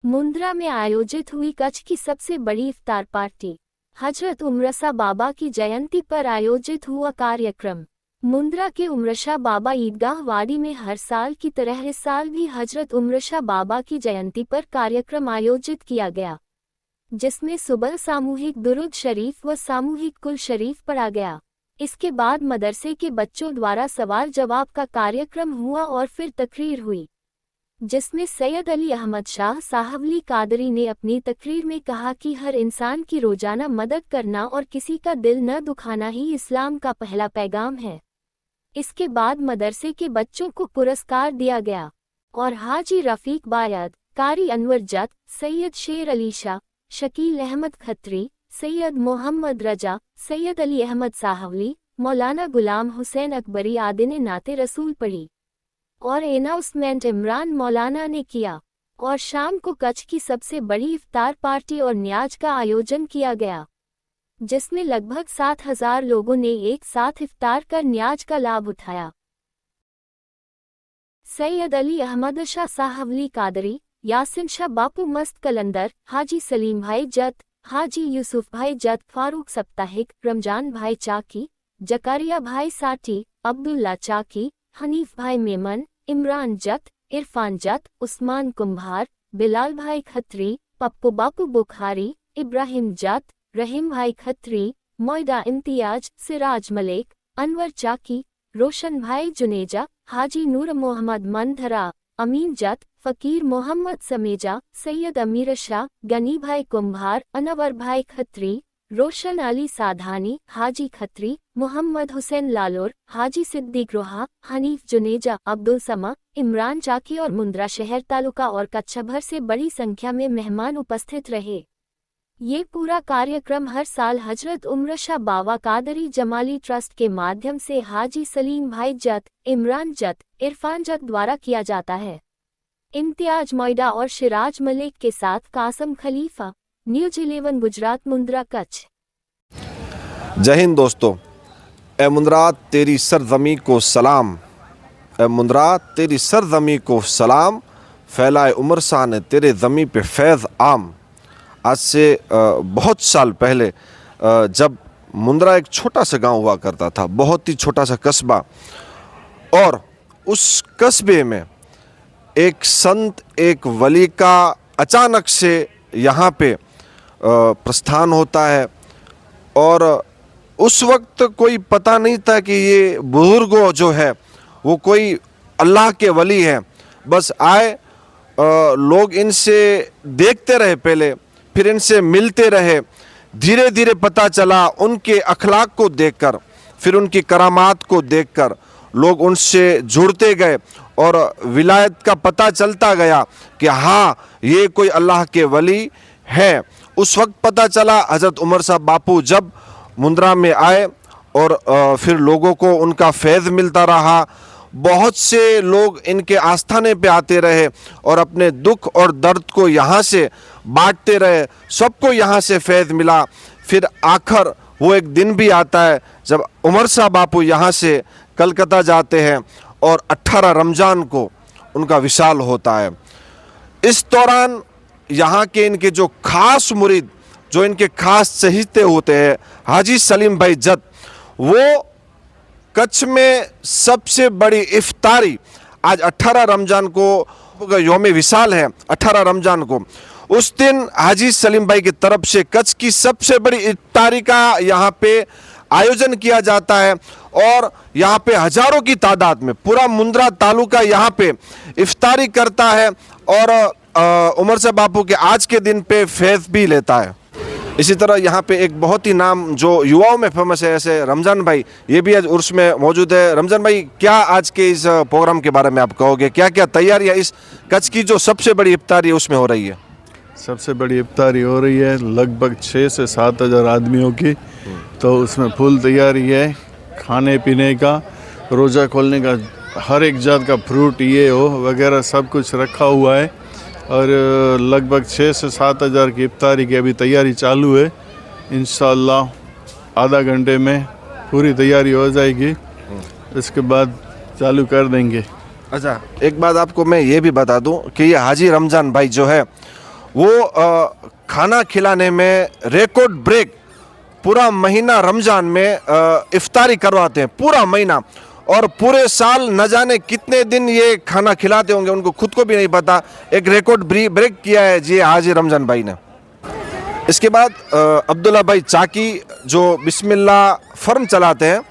मुंद्रा में आयोजित हुई कच्छ की सबसे बड़ी इफ्तार पार्टी। हजरत उमरसा बाबा की जयंती पर आयोजित हुआ कार्यक्रम। मुंद्रा के उमरसा बाबा ईदगाह वाड़ी में हर साल की तरह इस साल भी हजरत उमरसा बाबा की जयंती पर कार्यक्रम आयोजित किया गया, जिसमें सुबह सामूहिक दुरूद शरीफ व सामूहिक कुल शरीफ पढ़ा गया। इसके बाद मदरसे के बच्चों द्वारा सवाल जवाब का कार्यक्रम हुआ और फिर तकरीर हुई, जिसमें सैयद अली अहमद शाह साहवली कादरी ने अपनी तकरीर में कहा कि हर इंसान की रोजाना मदद करना और किसी का दिल न दुखाना ही इस्लाम का पहला पैगाम है। इसके बाद मदरसे के बच्चों को पुरस्कार दिया गया और हाजी रफीक बायद, कारी अनवर जत, सैयद शेर अली शाह, शकील अहमद खत्री, सैयद मोहम्मद रजा, सैयद अली अहमद साहवली, मौलाना गुलाम हुसैन अकबरी आदि ने नाते रसूल पढ़ी और अनाउंसमेंट इमरान मौलाना ने किया और शाम को कच्छ की सबसे बड़ी इफ्तार पार्टी और न्याज का आयोजन किया गया, जिसमें लगभग 7,000 लोगों ने एक साथ इफ्तार कर न्याज का लाभ उठाया। सैयद अली अहमद शाह साहवली कादरी, यासिन शाह बापू मस्त कलंदर, हाजी सलीम भाई जत, हाजी यूसुफ भाई जत, फारूक सप्ताहिक, रमजान भाई चाकी, जकारिया भाई साटी, अब्दुल्ला चाकी, हनीफ भाई मेमन, इमरान जत, इरफान जत, उस्मान कुम्भार, बिलाल भाई खत्री, पप्पू बापू बुखारी, इब्राहिम जत, रहीम भाई खत्री, मोइदा इम्तियाज, सिराज मलिक, अनवर चाकी, रोशन भाई जुनेजा, हाजी नूर मोहम्मद मंधरा, अमीन जत, फकीर मोहम्मद समेजा, सैयद अमीर शाह, गनी भाई कुम्भार, अनवर भाई खत्री, रोशन अली साधानी, हाजी खत्री, मोहम्मद हुसैन लालोर, हाजी सिद्दीक रोहा, हनीफ जुनेजा, अब्दुल समा, इमरान चाकी और मुंद्रा शहर तालुका और कच्छ भर से बड़ी संख्या में मेहमान उपस्थित रहे। ये पूरा कार्यक्रम हर साल हजरत उमरसा बाबा कादरी जमाली ट्रस्ट के माध्यम से हाजी सलीम भाई जत, इमरान जत, इरफान जत द्वारा किया जाता है। इम्तियाज मोइदा और शिराज मलिक के साथ कासम खलीफा, न्यूज 11 गुजरात, मुंद्रा, कच्छ। जय हिंद दोस्तों। ए मुंद्रा तेरी सरजमी को सलाम, ए मुंद्रा तेरी सरजमी को सलाम, फैलाए उमरसा ने तेरे ज़मी पे फैज़ आम। आज से बहुत साल पहले जब मुंद्रा एक छोटा सा गांव हुआ करता था, बहुत ही छोटा सा कस्बा, और उस कस्बे में एक संत, एक वली का अचानक से यहाँ पे प्रस्थान होता है। और उस वक्त कोई पता नहीं था कि ये बुजुर्ग जो है वो कोई अल्लाह के वली हैं। बस आए, लोग इनसे देखते रहे, पहले फिर इनसे मिलते रहे। धीरे धीरे पता चला उनके अखलाक को देखकर, फिर उनकी करामात को देखकर लोग उनसे जुड़ते गए और विलायत का पता चलता गया कि हाँ, ये कोई अल्लाह के वली हैं। उस वक्त पता चला हज़रत उमर साहब बापू जब मुंद्रा में आए और फिर लोगों को उनका फैज़ मिलता रहा। बहुत से लोग इनके आस्थाने पे आते रहे और अपने दुख और दर्द को यहाँ से बांटते रहे। सबको यहाँ से फैज़ मिला। फिर आखिर वो एक दिन भी आता है जब उमर साहब बापू यहाँ से कलकत्ता जाते हैं और 18 रमज़ान को उनका विशाल होता है। इस दौरान यहाँ के इनके जो खास मुरीद, जो इनके खास चहीते होते हैं, हाजी सलीम भाई जत, वो कच्छ में सबसे बड़ी इफ्तारी आज 18 रमज़ान को योम विशाल है। 18 रमज़ान को उस दिन हाजी सलीम भाई की तरफ से कच्छ की सबसे बड़ी इफ्तारी का यहाँ पे आयोजन किया जाता है और यहाँ पे हजारों की तादाद में पूरा मुंद्रा तालुका यहाँ पे इफ्तारी करता है और उमर साहब बापू के आज के दिन पे फैज़ भी लेता है। इसी तरह यहाँ पे एक बहुत ही नाम जो युवाओं में फेमस है, ऐसे रमज़ान भाई, ये भी आज उर्स में मौजूद है। रमज़ान भाई, क्या आज के इस प्रोग्राम के बारे में आप कहोगे? क्या क्या तैयारियाँ इस कच्छ की जो सबसे बड़ी इफ्तारी है उसमें हो रही है? सबसे बड़ी इफ्तारी हो रही है लगभग 6 से 7 हज़ार आदमियों की, तो उसमें फुल तैयारी है। खाने पीने का, रोज़ा खोलने का, हर एक जात का फ्रूट ये हो वगैरह सब कुछ रखा हुआ है और लगभग 6 से 7 हज़ार की इफ्तारी की अभी तैयारी चालू है। इंशाअल्लाह आधा घंटे में पूरी तैयारी हो जाएगी, इसके बाद चालू कर देंगे। अच्छा, एक बात आपको मैं ये भी बता दूं कि ये हाजी रमज़ान भाई जो है वो खाना खिलाने में रिकॉर्ड ब्रेक पूरा महीना रमज़ान में इफ्तारी करवाते हैं, पूरा महीना, और पूरे साल न जाने कितने दिन ये खाना खिलाते होंगे, उनको खुद को भी नहीं पता। एक रिकॉर्ड ब्रेक किया है जी हाजी रमज़ान भाई ने। इसके बाद अब्दुल्ला भाई चाकी जो बिस्मिल्लाह फर्म चलाते हैं,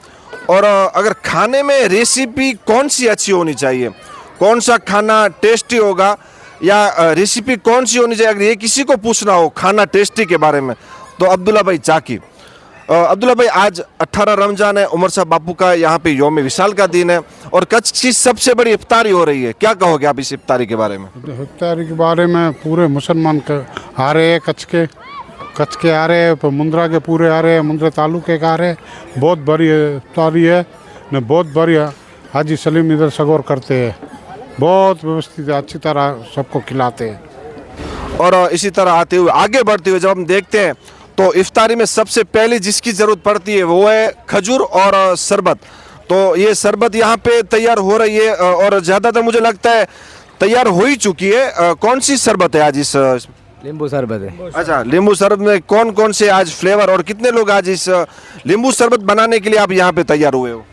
और अगर खाने में रेसिपी कौन सी अच्छी होनी चाहिए, कौन सा खाना टेस्टी होगा, या रेसिपी कौन सी होनी चाहिए, अगर ये किसी को पूछना हो खाना टेस्टी के बारे में, तो अब्दुल्ला भाई चाकी। अब्दुल्ला भाई, आज 18 रमज़ान है, उमर साहब बापू का यहाँ पे यौम विसाल का दिन है, और कच्छ की सबसे बड़ी इफ्तारी हो रही है। क्या कहोगे आप इस इफ्तारी के बारे में? इफ्तारी के बारे में पूरे मुसलमान आ रहे हैं, कच्छ के आ रहे हैं, मुंद्रा के पूरे आ रहे हैं, मुंद्रा तालुके का आ रहे हैं। बहुत बड़ी इफ्तारी है न, बहुत बढ़िया हाजी सलीम इधर सगोर करते हैं, बहुत व्यवस्थित अच्छी तरह सबको खिलाते हैं। और इसी तरह आते हुए आगे बढ़ते हुए जब हम देखते हैं तो इफ्तारी में सबसे पहले जिसकी ज़रूरत पड़ती है वो है खजूर और शरबत। तो ये शरबत यहाँ पे तैयार हो रही है, और ज़्यादातर मुझे लगता है तैयार हो ही चुकी है। कौन सी शरबत है आज? इस नींबू शरबत है। अच्छा, नींबू शरबत में कौन कौन से आज फ्लेवर, और कितने लोग आज इस नींबू शरबत बनाने के लिए आप यहाँ पे तैयार हुए हो?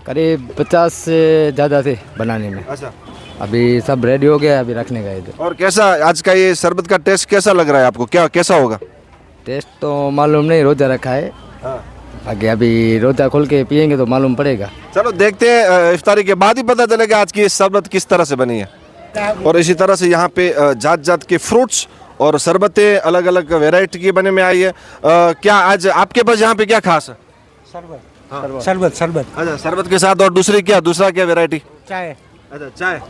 करीब 50 से ज़्यादा थे बनाने में। अच्छा, अभी सब रेडी हो गया, अभी रखने का इधर। और कैसा आज का ये शरबत का टेस्ट कैसा लग रहा है आपको? क्या कैसा होगा टेस्ट? तो मालूम नहीं, रोज़ा रखा है। आगे अभी रोज़ा खोल के पियेंगे तो मालूम पड़ेगा। चलो देखते हैं, इफ्तारी के बाद ही पता चलेगा आज की शरबत किस तरह से बनी है। और इसी तरह से यहाँ पे जात जात के फ्रूट्स और शरबतें अलग अलग वैरायटी की बने में आई है। क्या आज आपके पास यहाँ पे क्या खास है? शरबत। अच्छा, शरबत के साथ और दूसरा क्या वैरायटी? चाय। अच्छा, चाय।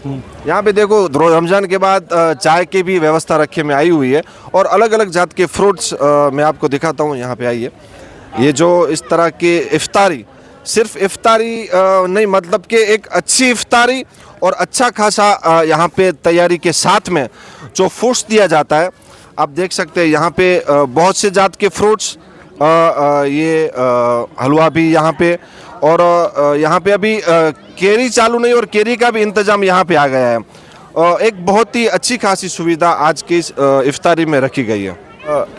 यहाँ पे देखो रमजान के बाद चाय की भी व्यवस्था रखे में आई हुई है, और अलग अलग जात के फ्रूट्स मैं आपको दिखाता हूँ। यहाँ पे आइए, ये जो इस तरह की इफ्तारी, सिर्फ इफ्तारी नहीं, मतलब कि एक अच्छी इफ्तारी और अच्छा खासा यहाँ पे तैयारी के साथ में जो फ्रूट्स दिया जाता है, आप देख सकते हैं यहाँ पे बहुत से जात के फ्रूट्स, ये हलवा भी यहाँ पे, और यहाँ पे अभी केरी चालू नहीं, और केरी का भी इंतज़ाम यहाँ पे आ गया है। एक बहुत ही अच्छी खासी सुविधा आज की इस इफ्तारी में रखी गई है।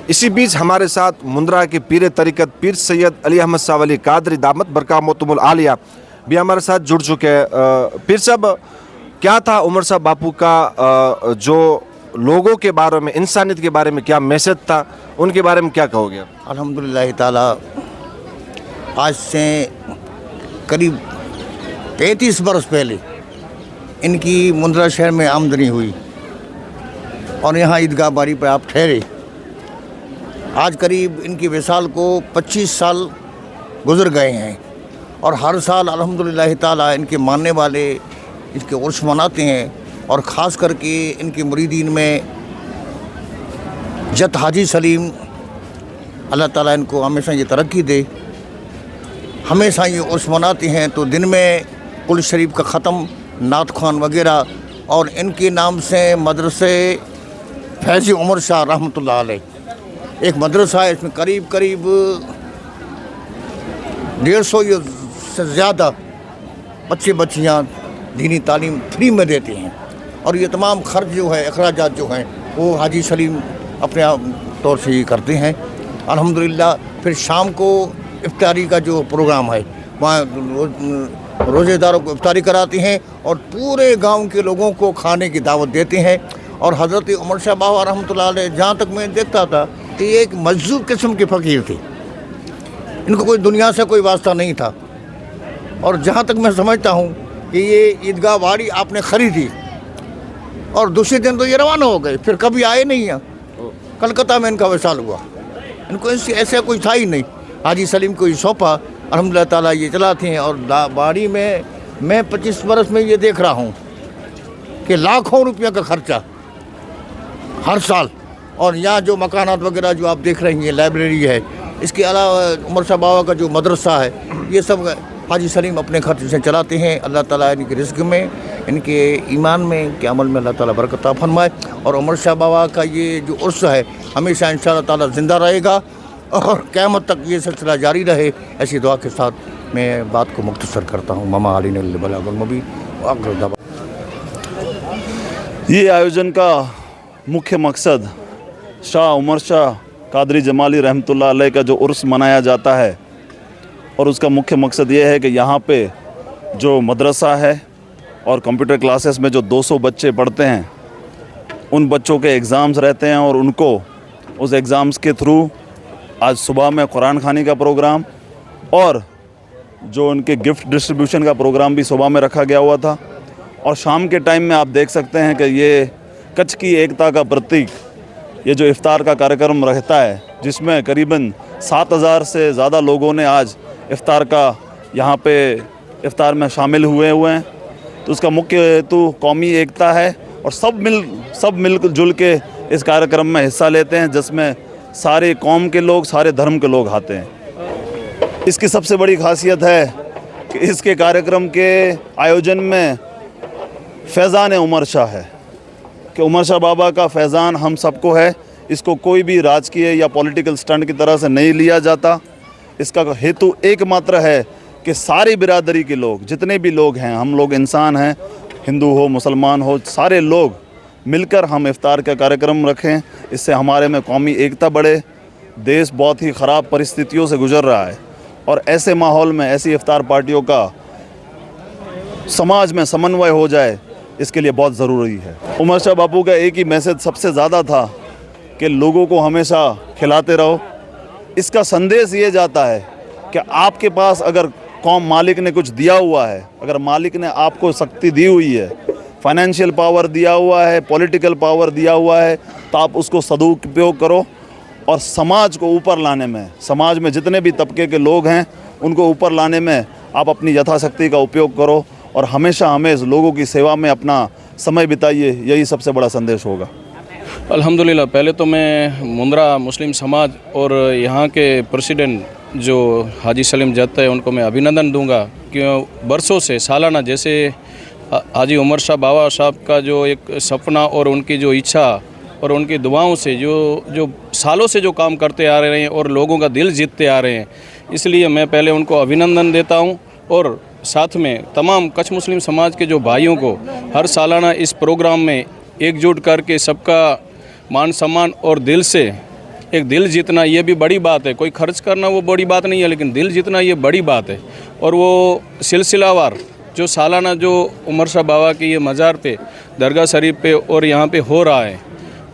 इसी बीच हमारे साथ मुंद्रा के पीर तरीक़त पीर सैयद अली अहमद साहब अली कादरी दामत बरकातुहुल आलिया भी हमारे साथ जुड़ चुके हैं। पीर साहब, क्या था उमर साहब बापू का जो लोगों के बारे में, इंसानियत के बारे में क्या मैसेज था, उनके बारे में क्या कहोगे आप? अल्हम्दुलिल्लाह ताला, आज से करीब 33 बरस पहले इनकी मुंद्रा शहर में आमदनी हुई, और यहाँ ईदगाह बारी पर आप ठहरे। आज करीब इनकी विसाल को 25 साल गुज़र गए हैं, और हर साल अल्हम्दुलिल्लाह ताला इनके मानने वाले इसके उर्स मनाते हैं। और ख़ास करके इनके मुरीदीन में जत हाजी सलीम, अल्लाह ताला इनको हमेशा ये तरक्की दे, हमेशा ये उर्स मनाते हैं। तो दिन में कुल शरीफ का ख़त्म, नात खान वगैरह, और इनके नाम से मदरसे फैज़ उमर शाह रहमतुल्लाह अलैह एक मदरसा है, इसमें करीब 150 से ज़्यादा बच्चियाँ दीनी तालीम फ्री में देते हैं, और ये तमाम खर्च जो है, अखराजात जो हैं, वो हाजी सलीम अपने तौर से ही करते हैं अल्हम्दुलिल्लाह। फिर शाम को इफ्तारी का जो प्रोग्राम है, वहाँ रोज़ेदारों को इफ्तारी कराते हैं, और पूरे गांव के लोगों को खाने की दावत देते हैं। और हज़रत उमर शाह बाबा रहमतुल्लाह अलैह, जहाँ तक मैं देखता था कि ये एक मजजूब किस्म के फ़कीर थे, इनको कोई दुनिया से कोई वास्ता नहीं था। और जहाँ तक मैं समझता हूँ कि ये ईदगाह वाड़ी आपने ख़रीदी, और दूसरे दिन तो ये रवाना हो गए, फिर कभी आए नहीं हैं। कलकत्ता में इनका विसाल हुआ, इनको ऐसा कोई था ही नहीं। हाजी सलीम को ये सौंपा, अल्हम्दुलिल्लाह ताला ये चलाते हैं। और बाड़ी में मैं 25 बरस में ये देख रहा हूँ कि लाखों रुपया का खर्चा हर साल। और यहाँ जो मकानात वगैरह जो आप देख रही हैं, लाइब्रेरी है, इसके अलावा उमर शाह बाबा का जो मदरसा है, ये सब हाजी सलीम अपने खर्च से चलाते हैं। अल्लाह ताला इनके रिज़्क़ में, इनके ईमान में, इनके अमल में अल्लाह ताला बरकत अता फरमाए। और उमर शाह बाबा का ये जो उर्स है, हमेशा इंशाअल्लाह ताला ज़िंदा रहेगा। और क़यामत तक ये सिलसिला जारी रहे, ऐसी दुआ के साथ मैं बात को मुख्तसर करता हूँ। मामा अली ने बलागुल मुबीन। ये आयोजन का मुख्य मकसद शाह उमर शाह कादरी जमाली रहमतुल्लाह अलैह का जो उर्स मनाया जाता है, और उसका मुख्य मकसद ये है कि यहाँ पे जो मदरसा है और कंप्यूटर क्लासेस में जो 200 बच्चे पढ़ते हैं, उन बच्चों के एग्ज़ाम्स रहते हैं और उनको उस एग्ज़ाम्स के थ्रू आज सुबह में कुरान खानी का प्रोग्राम और जो उनके गिफ्ट डिस्ट्रीब्यूशन का प्रोग्राम भी सुबह में रखा गया हुआ था। और शाम के टाइम में आप देख सकते हैं कि ये कच्छ की एकता का प्रतीक ये जो इफ़्तार का कार्यक्रम रहता है, जिसमें करीबन 7000 से ज़्यादा लोगों ने आज इफ़्तार का यहाँ पे इफ़्तार में शामिल हुए हैं। तो उसका मुख्य हेतु कौमी एकता है और सब मिलजुल के इस कार्यक्रम में हिस्सा लेते हैं, जिसमें सारे कौम के लोग, सारे धर्म के लोग आते हैं। इसकी सबसे बड़ी खासियत है कि इसके कार्यक्रम के आयोजन में फैज़ान उमर शाह है कि उमर शाह बाबा का फैज़ान हम सबको है। इसको कोई भी राजकीय या पॉलिटिकल स्टंट की तरह से नहीं लिया जाता। इसका हेतु एकमात्र है कि सारी बिरादरी के लोग, जितने भी लोग हैं, हम लोग इंसान हैं, हिंदू हो मुसलमान हो, सारे लोग मिलकर हम इफ़्तार का कार्यक्रम रखें। इससे हमारे में कौमी एकता बढ़े। देश बहुत ही ख़राब परिस्थितियों से गुज़र रहा है और ऐसे माहौल में ऐसी इफ़्तार पार्टियों का समाज में समन्वय हो जाए, इसके लिए बहुत ज़रूरी है। उमर शाह बापू का एक ही मैसेज सबसे ज़्यादा था कि लोगों को हमेशा खिलाते रहो। इसका संदेश ये जाता है कि आपके पास अगर कौम मालिक ने कुछ दिया हुआ है, अगर मालिक ने आपको शक्ति दी हुई है, फाइनेंशियल पावर दिया हुआ है, पॉलिटिकल पावर दिया हुआ है, तो आप उसको सदुपयोग करो और समाज को ऊपर लाने में, समाज में जितने भी तबके के लोग हैं उनको ऊपर लाने में आप अपनी यथाशक्ति का उपयोग करो और हमेशा हमें लोगों की सेवा में अपना समय बिताइए। यही सबसे बड़ा संदेश होगा। अल्हम्दुलिल्लाह, पहले तो मैं मुंद्रा मुस्लिम समाज और यहाँ के प्रेसिडेंट जो हाजी सलीम जत्त है उनको मैं अभिनंदन दूंगा कि बरसों से सालाना जैसे हाजी उमर शाह बाबा साहब का जो एक सपना और उनकी जो इच्छा और उनकी दुआओं से जो सालों से जो काम करते आ रहे हैं और लोगों का दिल जीतते आ रहे हैं, इसलिए मैं पहले उनको अभिनंदन देता हूं। और साथ में तमाम कच्छ मुस्लिम समाज के जो भाइयों को हर सालाना इस प्रोग्राम में एकजुट करके सबका मान सम्मान और दिल से एक दिल जीतना, ये भी बड़ी बात है। कोई खर्च करना वो बड़ी बात नहीं है, लेकिन दिल जीतना ये बड़ी बात है। और वो सिलसिलावार जो सालाना जो उमर शाह बाबा की ये मज़ार पे, दरगाह शरीफ पे और यहाँ पे हो रहा है,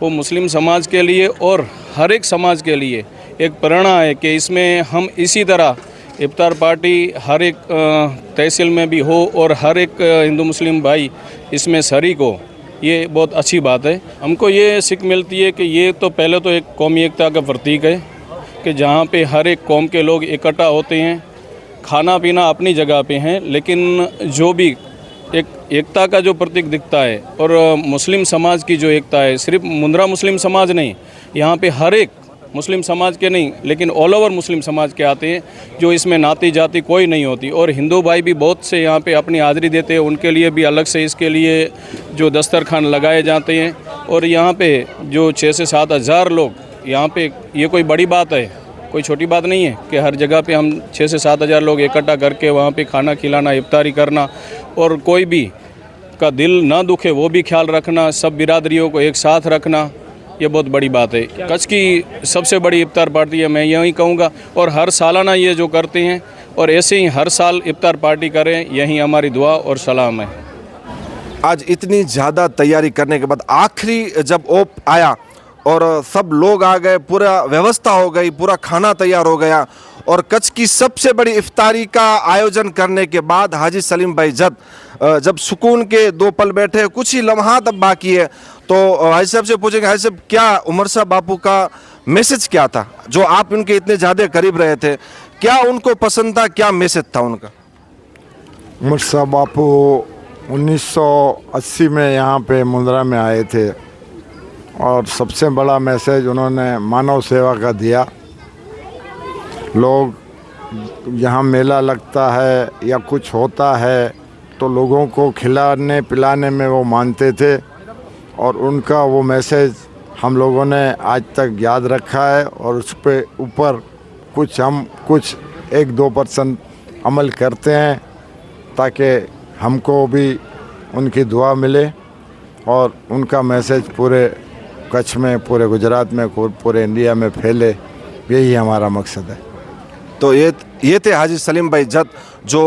वो मुस्लिम समाज के लिए और हर एक समाज के लिए एक प्रेरणा है कि इसमें हम इसी तरह इफ्तार पार्टी हर एक तहसील में भी हो और हर एक हिंदू मुस्लिम भाई इसमें शरीक हो। ये बहुत अच्छी बात है। हमको ये सीख मिलती है कि ये तो पहले तो एक कौमी एकता का प्रतीक है कि जहाँ पे हर एक कौम के लोग इकट्ठा होते हैं। खाना पीना अपनी जगह पे हैं, लेकिन जो भी एक एकता का जो प्रतीक दिखता है और मुस्लिम समाज की जो एकता है, सिर्फ मुंद्रा मुस्लिम समाज नहीं, यहाँ पे हर एक मुस्लिम समाज के नहीं लेकिन ऑल ओवर मुस्लिम समाज के आते हैं, जो इसमें नाती जाति कोई नहीं होती। और हिंदू भाई भी बहुत से यहाँ पे अपनी हाज़िरी देते हैं, उनके लिए भी अलग से इसके लिए जो दस्तरखान लगाए जाते हैं। और यहाँ पे जो 6 से 7 हज़ार लोग यहाँ पे, ये कोई बड़ी बात है, कोई छोटी बात नहीं है कि हर जगह पे हम 6 से 7 हज़ार लोग इकट्ठा करके वहाँ पे खाना खिलाना, इफ्तारी करना और कोई भी का दिल ना दुखे वो भी ख्याल रखना, सब बिरादरियों को एक साथ रखना, ये बहुत बड़ी बात है। कच्छ की सबसे बड़ी इफ्तार पार्टी है, मैं यही कहूँगा। और हर सालाना ये जो करते हैं और ऐसे ही हर साल इफ्तार पार्टी करें, यही हमारी दुआ और सलाम है। आज इतनी ज़्यादा तैयारी करने के बाद आखिरी जब ओप आया और सब लोग आ गए, पूरा व्यवस्था हो गई, पूरा खाना तैयार हो गया और कच्छ की सबसे बड़ी इफ्तारी का आयोजन करने के बाद हाजी सलीम भाई जत्त जब सुकून के 2 पल बैठे, कुछ ही लम्हात अब बाकी है, तो हाजी साहब से पूछेंगे, हाजी साहब क्या उमर शाह बापू का मैसेज क्या था, जो आप उनके इतने ज़्यादा करीब रहे थे, क्या उनको पसंद था, क्या मैसेज था उनका? उमर शाह बापू 1980 में यहाँ पे मुंद्रा में आए थे और सबसे बड़ा मैसेज उन्होंने मानव सेवा का दिया। लोग यहाँ मेला लगता है या कुछ होता है तो लोगों को खिलाने पिलाने में वो मानते थे और उनका वो मैसेज हम लोगों ने आज तक याद रखा है और उस पे ऊपर कुछ 1-2% अमल करते हैं ताकि हमको भी उनकी दुआ मिले और उनका मैसेज पूरे कच्छ में, पूरे गुजरात में, पूरे इंडिया में फैले। यही हमारा मकसद है। तो ये थे हाजी सलीम भाई जत जो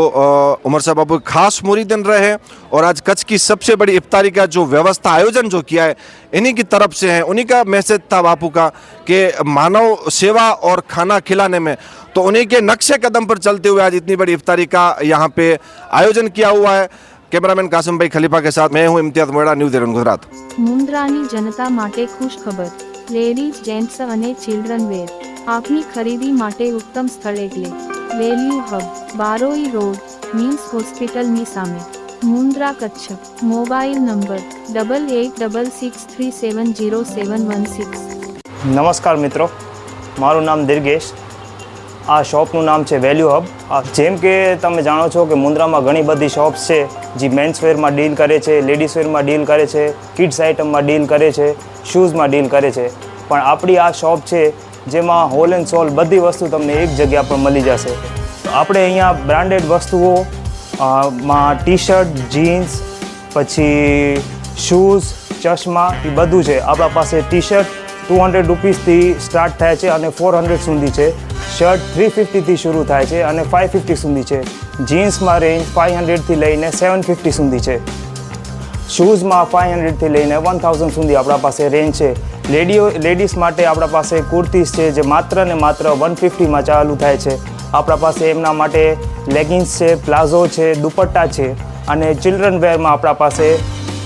उमर शाह बाबू के खास मुरीदन रहे हैं और आज कच्छ की सबसे बड़ी इफ्तारी का जो व्यवस्था आयोजन जो किया है इन्हीं की तरफ से है। उन्हीं का मैसेज था बापू का कि मानव सेवा और खाना खिलाने में, तो उन्हीं के नक्शे कदम पर चलते हुए आज इतनी बड़ी इफ्तारी का यहाँ पे आयोजन किया हुआ है। कैमरामैन कासिम भाई खलीफा के साथ मैं हूँ इम्तियाज मोड़ा, न्यूज़ 11 गुजरात। મુન્દ્રાની જનતા માટે ખુશ ખબર, લેડીઝ, જેન્ટ્સ અને ચિલ્ડ્રન વેર આપની ખરીદી માટે ઉત્તમ સ્થળ એટલે value hub, Baroi road, MIMS હોસ્પિટલની સામે, મુન્દ્રા, કચ્છ। Mobile number 8866370716। નમસ્કાર મિત્રો, મારું નામ દિર્ગેશ। આ શોપનું નામ છે વેલ્યુ હબ। જેમ કે તમે જાણો છો કે મુન્દ્રામાં ઘણી બધી શોપ્સ છે જે મેન્સવેરમાં ડીલ કરે છે, લેડીઝવેરમાં ડીલ કરે છે, કિડ્સ આઇટમમાં ડીલ કરે છે, શૂઝમાં ડીલ કરે છે, પણ આપણી આ શોપ છે જેમાં હોલ એન્ડ સોલ બધી વસ્તુ તમને એક જગ્યા પર મળી જશે। આપણે અહીંયા બ્રાન્ડેડ વસ્તુઓ માં ટી શર્ટ, જીન્સ, પછી શૂઝ, ચશ્મા એ બધું છે આપણા પાસે। ટી શર્ટ 200 રૂપીસથી સ્ટાર્ટ થાય છે અને 400 સુધી છે। શર્ટ 350થી શરૂ થાય છે અને 550 સુધી છે। જીન્સમાં રેન્જ 500થી લઈને 750 સુધી છે। શૂઝમાં 500થી લઈને 1000 સુધી આપણા પાસે રેન્જ છે। લેડીઝ માટે આપણા પાસે કુર્તીઝ છે જે માત્ર ને માત્ર 150માં ચાલુ થાય છે। આપણા પાસે એમના માટે લેગિન્સ છે, પ્લાઝો છે, દુપટ્ટા છે અને ચિલ્ડ્રન વેરમાં આપણા પાસે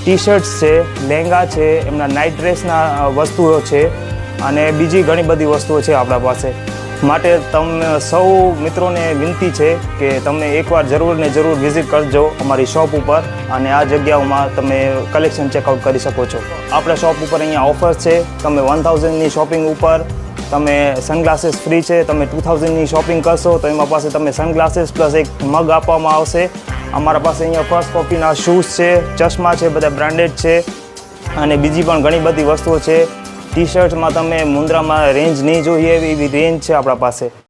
ટી શર્ટ્સ છે, લહેંગા છે, એમના નાઇટ ડ્રેસના વસ્તુઓ છે અને બીજી ઘણી બધી વસ્તુઓ છે આપણા પાસે। માટે તમે સૌ મિત્રોને વિનંતી છે કે તમે એકવાર જરૂર ને જરૂર વિઝિટ કરજો અમારી શોપ ઉપર અને આ જગ્યાઓમાં તમે કલેક્શન ચેકઆઉટ કરી શકો છો। આપણા શોપ ઉપર અહીંયા ઓફર્સ છે, તમે 1000ની શોપિંગ ઉપર તમે સનગ્લાસીસ ફ્રી છે। તમે 2000ની શોપિંગ કરશો તો એમાં પાસે તમે સનગ્લાસીસ પ્લસ એક મગ આપવામાં આવશે। અમારા પાસે અહીંયા ફર્સ્ટ કોપીના શૂઝ છે, ચશ્મા છે, બધા બ્રાન્ડેડ છે અને બીજી પણ ઘણી બધી વસ્તુઓ છે। ટી શર્ટ્સમાં તમે મુન્દ્રામાં રેન્જ નહીં જોઈએ એવી રેન્જ છે આપણા પાસે।